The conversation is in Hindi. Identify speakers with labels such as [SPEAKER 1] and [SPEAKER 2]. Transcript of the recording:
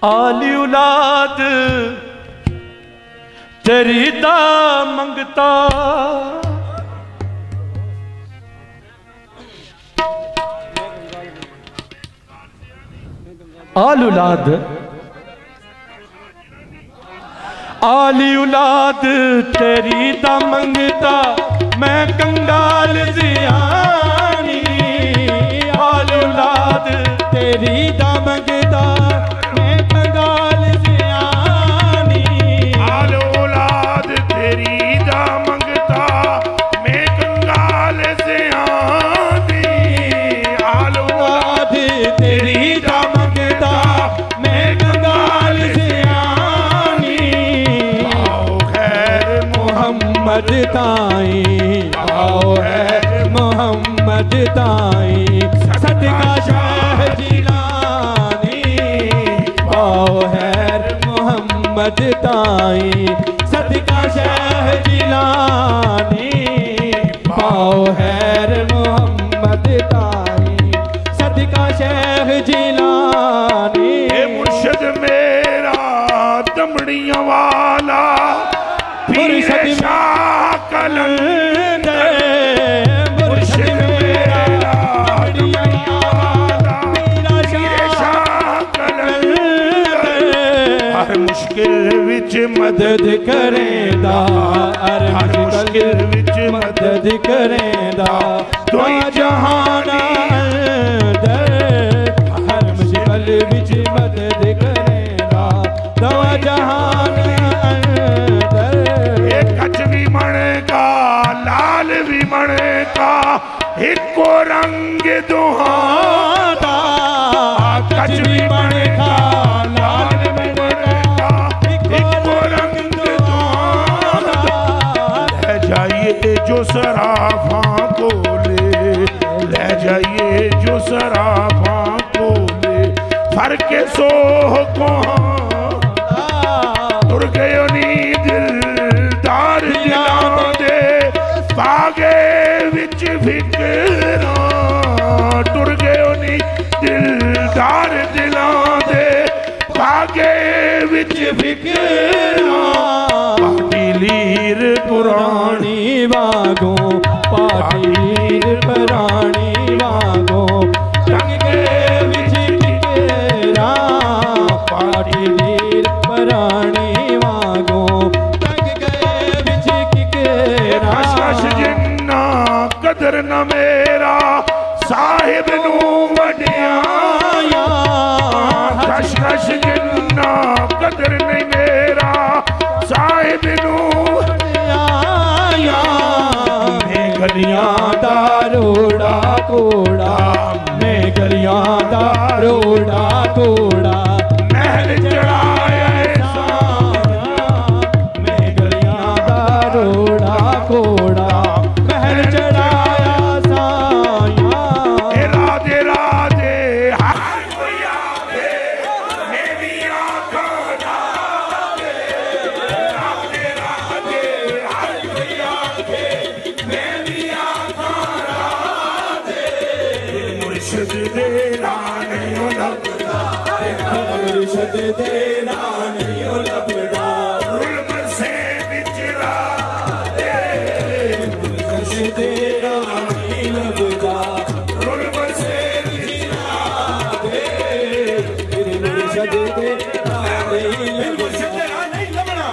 [SPEAKER 1] आली औलाद तेरी दा मंगता, आली औलाद आली औलाद तेरी दा मंगता, मैं कंगाल जियानी। आली औलाद तेरी दा मंगता, मैं कंगाल जियानी।
[SPEAKER 2] आली औलाद तेरी दा मंगता, मैं कंगाल जियानी। आली औलाद
[SPEAKER 1] तेरी दा मंगता, मैं कंगाल जियानी।
[SPEAKER 2] आओ खैर
[SPEAKER 1] मोहम्मद ताई, आओ है मोहम्मद ताई, सदका शाह जिलानी। आओ है मोहम्मद ताई, सदका शाह जिलानी। आओ है मोहम्मद ताई, सदका शाह जिलानी।
[SPEAKER 2] मुर्शद मेरा दमड़ियां वाला, पीर शाह कलंदर। मुर्शद मेरा दमड़ियां वाला, पीर शाह कलंदर। हर मुश्किल विच
[SPEAKER 1] मदद करेंदा, हर मुश्किल विच मदद करेंदा, तो जहान अंदर। हर मुश्किल विच मदद करेंदा, तो जहान अंदर।
[SPEAKER 2] कच भी मणका लाल भी मणका, इको रंग दुहादा। कच भी मणका लाल भी मणका, इको रंग दुहादा। ले जाइए जो सराफा को ले, ले जाइए जो सराफा को ले, फर के सोह को तुर गयो नी दिलदार दिलां दे, पागे विच फिकरां। तुर गयो नी दिलदार दिलां दे, पागे विच फिकरां। पाटी लीर पुरानी
[SPEAKER 1] वागो, पाटी लीर पुरानी वागो, रंग के विच फिकेरा। पाटी लीर पुरानी वागो, रंग के विच फिकेरा।
[SPEAKER 2] कश जिन्ना कदर न मेरा, साहिब नू वड्याया। कश कश जिन्ना कदर नहीं मेरा, साहिब नू वड्याया। मैं गलियां
[SPEAKER 1] दा रोड़ा कोड़ा, मैं गलियां दा रोड़ा कोड़ा,
[SPEAKER 2] महल चढ़ाया
[SPEAKER 1] मैं गलियां दा रोड़ा कोड़ा, महल चढ़ाया साया।
[SPEAKER 2] राधे राधे हर कोई आवे, मेरी आँखों राधे। राधे राधे हर कोई आवे, मेरी आँखों राधे। मुर्शिद दे रानियों लभदा,
[SPEAKER 1] मुर्शिद दे रानियों लभदा,
[SPEAKER 2] गुलमर से विच राधे।
[SPEAKER 1] मुर्शिद दे रानी लभदा,
[SPEAKER 2] गुलमर से विच राधे।
[SPEAKER 1] मुर्शिद दे रानी लभदा।